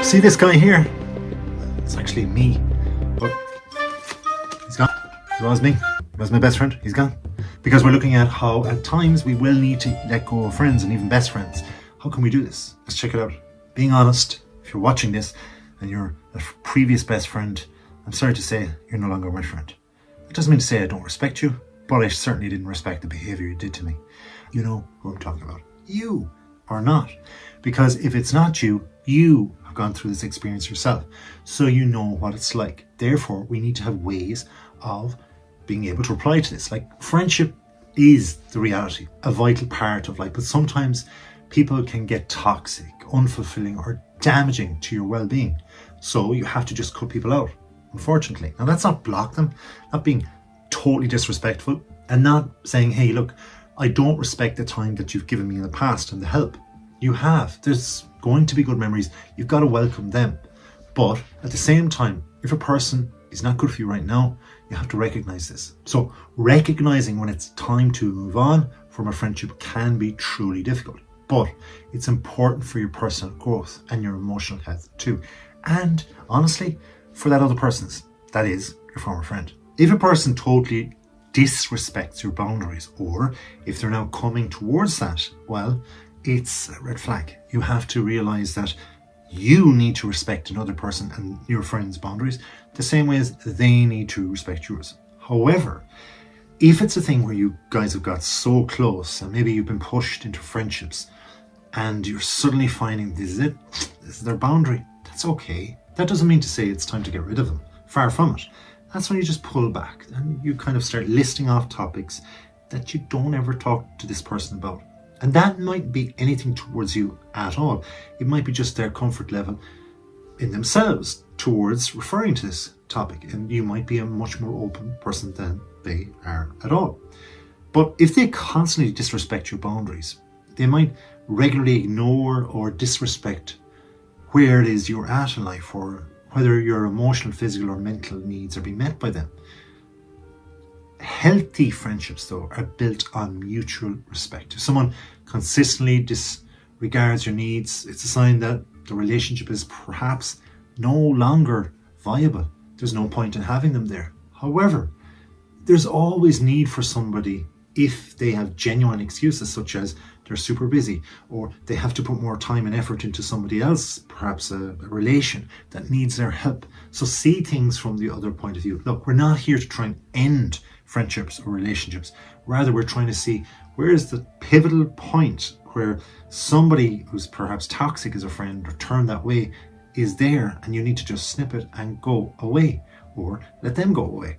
See this guy here? It's actually me, but he's gone. It was me. It was my best friend. He's gone. Because we're looking at how at times we will need to let go of friends and even best friends. How can we do this? Let's check it out. Being honest, if you're watching this and you're a previous best friend, I'm sorry to say you're no longer my friend. It doesn't mean to say I don't respect you, but I certainly didn't respect the behavior you did to me. You know who I'm talking about. You are not. Because if it's not you, you have gone through this experience yourself. So you know what it's like. Therefore, we need to have ways of being able to reply to this. Like, friendship is the reality, a vital part of life. But sometimes people can get toxic, unfulfilling, or damaging to your well-being. So you have to just cut people out, unfortunately. Now, that's not block them, not being totally disrespectful, and not saying, hey, look, I don't respect the time that you've given me in the past and the help. You have. There's going to be good memories. You've got to welcome them. But at the same time, if a person is not good for you right now, you have to recognize this. So recognizing when it's time to move on from a friendship can be truly difficult. But it's important for your personal growth and your emotional health too. And honestly, for that other person's, that is your former friend. If a person totally disrespects your boundaries, or if they're now coming towards that, well, it's a red flag. You have to realize that you need to respect another person and your friend's boundaries the same way as they need to respect yours. However, if it's a thing where you guys have got so close and maybe you've been pushed into friendships and you're suddenly finding this is it, this is their boundary, that's okay. That doesn't mean to say it's time to get rid of them. Far from it. That's when you just pull back and you kind of start listing off topics that you don't ever talk to this person about. And that might be anything towards you at all. It might be just their comfort level in themselves towards referring to this topic. And you might be a much more open person than they are at all. But if they constantly disrespect your boundaries, they might regularly ignore or disrespect where it is you're at in life, or whether your emotional, physical, or mental needs are being met by them. Healthy friendships, though, are built on mutual respect. If someone consistently disregards your needs, it's a sign that the relationship is perhaps no longer viable. There's no point in having them there. However, there's always need for somebody if they have genuine excuses, such as they're super busy, or they have to put more time and effort into somebody else, perhaps a relation that needs their help. So see things from the other point of view. Look, we're not here to try and end friendships or relationships. Rather, we're trying to see where is the pivotal point where somebody who's perhaps toxic as a friend or turned that way is there, and you need to just snip it and go away, or let them go away.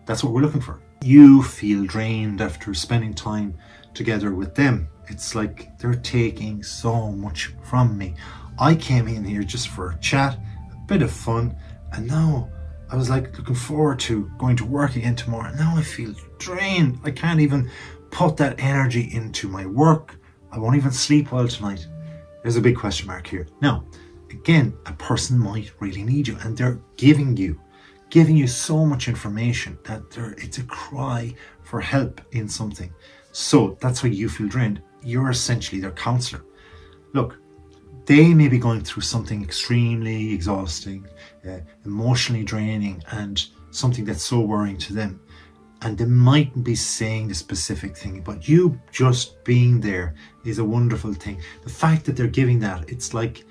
That's what we're looking for. You feel drained after spending time together with them. It's like they're taking so much from me. I came in here just for a chat, a bit of fun, and now I was like looking forward to going to work again tomorrow. Now I feel drained. I can't even put that energy into my work. I won't even sleep well tonight. There's a big question mark here. Now, again, a person might really need you, and they're giving you so much information that it's a cry for help in something. So that's why you feel drained. You're essentially their counselor. Look, they may be going through something extremely exhausting, emotionally draining, and something that's so worrying to them. And they mightn't be saying the specific thing, but you just being there is a wonderful thing. The fact that they're giving that, it's like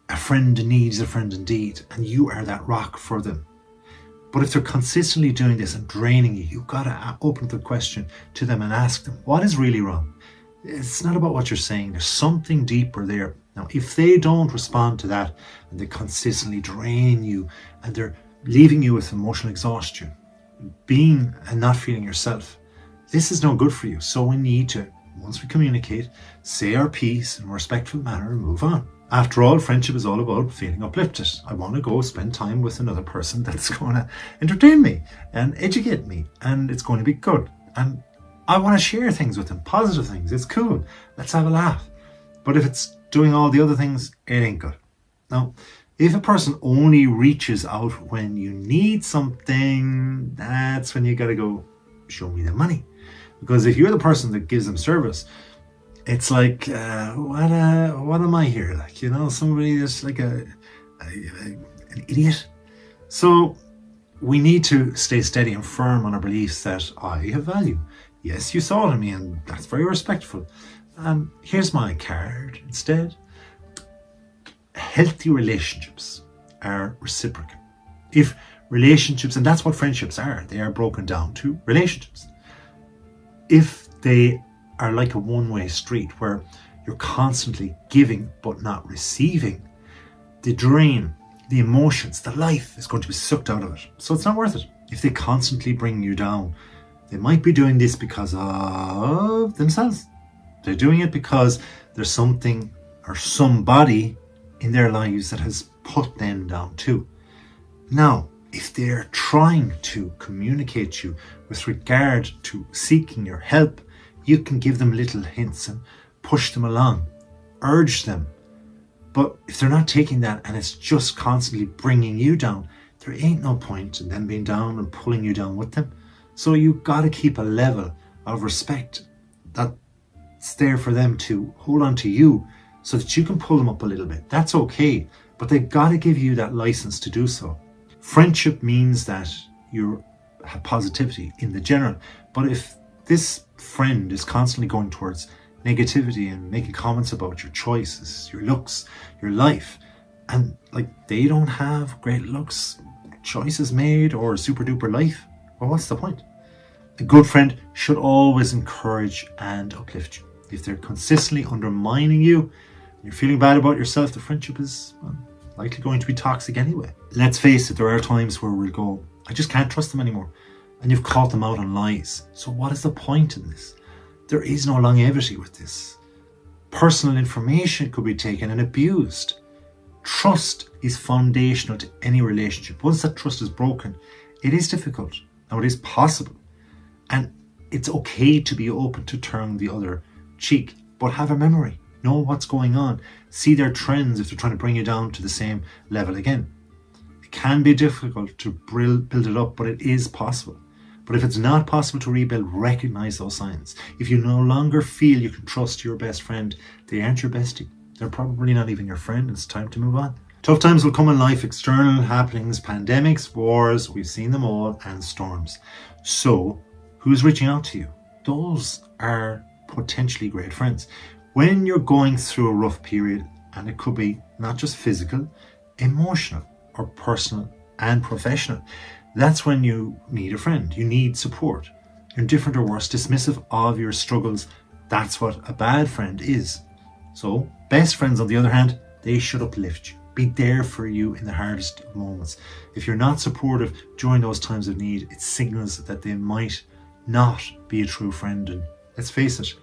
a friend in need is a friend indeed, and you are that rock for them. But if they're consistently doing this and draining you, you've got to open the question to them and ask them, what is really wrong? It's not about what you're saying. There's something deeper there. Now, if they don't respond to that and they consistently drain you and they're leaving you with emotional exhaustion, being and not feeling yourself, this is no good for you. So we need to, once we communicate, say our piece in a respectful manner and move on. After all, friendship is all about feeling uplifted. I want to go spend time with another person that's going to entertain me and educate me, and it's going to be good. And I want to share things with them, positive things. It's cool. Let's have a laugh. But if it's doing all the other things, it ain't good. Now, if a person only reaches out when you need something, that's when you got to go, show me the money. Because if you're the person that gives them service, it's like, what am I here? Like, you know, somebody that's like a an idiot. So we need to stay steady and firm on our beliefs that I have value. Yes, you saw it in me, and that's very respectful. Here's my card instead. Healthy relationships are reciprocal. If relationships, and that's what friendships are, they are broken down to relationships. If they are like a one-way street where you're constantly giving but not receiving, the drain, the emotions, the life is going to be sucked out of it. So it's not worth it. If they constantly bring you down, they might be doing this because of themselves. They're doing it because there's something or somebody in their lives that has put them down too. Now, if they're trying to communicate to you with regard to seeking your help, you can give them little hints and push them along, urge them. But if they're not taking that and it's just constantly bringing you down, there ain't no point in them being down and pulling you down with them. So you got to keep a level of respect that's there for them to hold on to you so that you can pull them up a little bit. That's okay, but they've got to give you that license to do so. Friendship means that you have positivity in the general, but if this friend is constantly going towards negativity and making comments about your choices, your looks, your life, and like they don't have great looks, choices made, or a super duper life, well, what's the point? A good friend should always encourage and uplift you. If they're consistently undermining you, and you're feeling bad about yourself, the friendship is likely going to be toxic anyway. Let's face it, there are times where we'll go, I just can't trust them anymore. And you've caught them out on lies. So what is the point in this? There is no longevity with this. Personal information could be taken and abused. Trust is foundational to any relationship. Once that trust is broken, it is difficult. Now it is possible. And it's okay to be open to turn the other cheek, but have a memory. Know what's going on. See their trends if they're trying to bring you down to the same level again. It can be difficult to build it up, but it is possible. But if it's not possible to rebuild, recognize those signs. If you no longer feel you can trust your best friend, they aren't your bestie. They're probably not even your friend. It's time to move on. Tough times will come in life, external happenings, pandemics, wars, we've seen them all, and storms. So, who's reaching out to you? Those are potentially great friends. When you're going through a rough period, and it could be not just physical, emotional, or personal and professional, that's when you need a friend. You need support. Indifferent or worse, dismissive of your struggles. That's what a bad friend is. So, best friends, on the other hand, they should uplift you. Be there for you in the hardest of moments. If you're not supportive during those times of need, it signals that they might not be a true friend. And let's face it,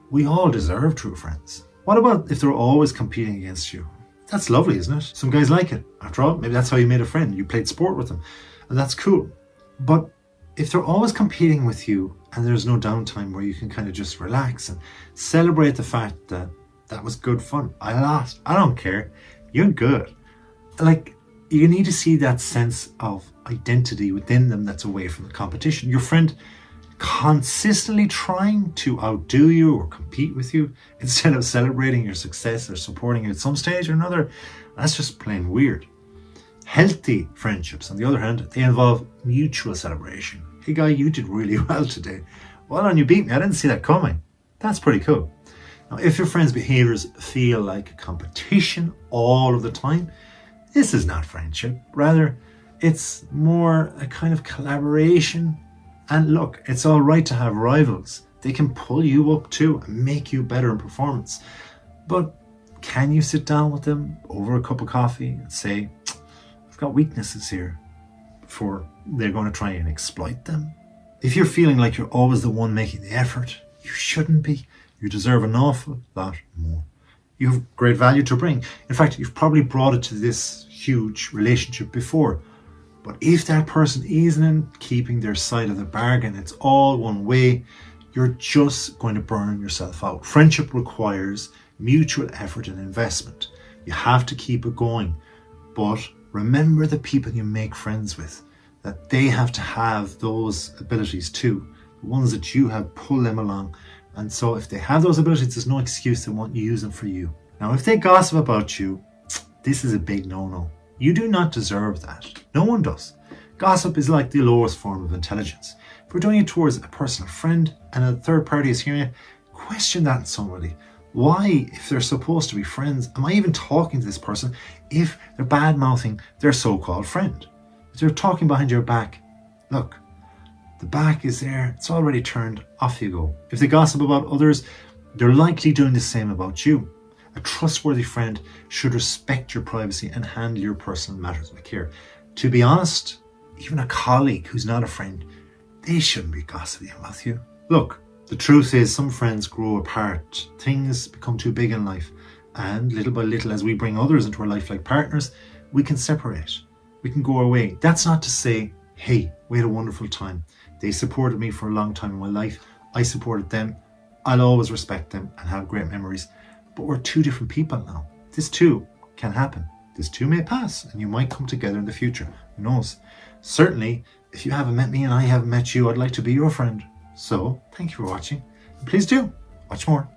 we all deserve true friends. What about if they're always competing against you? That's lovely, isn't it? Some guys like it. After all, maybe that's how you made a friend. You played sport with them. And that's cool. But if they're always competing with you and there's no downtime where you can kind of just relax and celebrate the fact that that was good fun. I lost. I don't care. You're good. Like, you need to see that sense of identity within them that's away from the competition. Your friend consistently trying to outdo you or compete with you instead of celebrating your success or supporting you at some stage or another, that's just plain weird. Healthy friendships, on the other hand, they involve mutual celebration. Hey guy, you did really well today. Well done, you beat me. I didn't see that coming. That's pretty cool. Now, if your friend's behaviors feel like a competition all of the time, this is not friendship. Rather, it's more a kind of collaboration. And look, it's all right to have rivals. They can pull you up too and make you better in performance. But can you sit down with them over a cup of coffee and say, I've got weaknesses here, before they're going to try and exploit them? If you're feeling like you're always the one making the effort, you shouldn't be. You deserve an awful lot more. You have great value to bring. In fact, you've probably brought it to this huge relationship before. But if that person isn't keeping their side of the bargain, it's all one way, you're just going to burn yourself out. Friendship requires mutual effort and investment. You have to keep it going. But remember the people you make friends with, that they have to have those abilities too. The ones that you have, pull them along. And so if they have those abilities, there's no excuse they won't use them for you. Now, if they gossip about you, this is a big no-no. You do not deserve that. No one does. Gossip is like the lowest form of intelligence. If we're doing it towards a personal friend and a third party is hearing it, question that in somebody. Why, if they're supposed to be friends, am I even talking to this person if they're bad-mouthing their so-called friend? If they're talking behind your back, look, the back is there, it's already turned, off you go. If they gossip about others, they're likely doing the same about you. A trustworthy friend should respect your privacy and handle your personal matters with care. To be honest, even a colleague who's not a friend, they shouldn't be gossiping about you. Look, the truth is some friends grow apart. Things become too big in life. And little by little, as we bring others into our life like partners, we can separate. We can go our way. That's not to say, hey, we had a wonderful time. They supported me for a long time in my life. I supported them. I'll always respect them and have great memories. But we're two different people now. This too can happen. This too may pass and you might come together in the future. Who knows? Certainly, if you haven't met me and I haven't met you, I'd like to be your friend. So, thank you for watching. And please do watch more.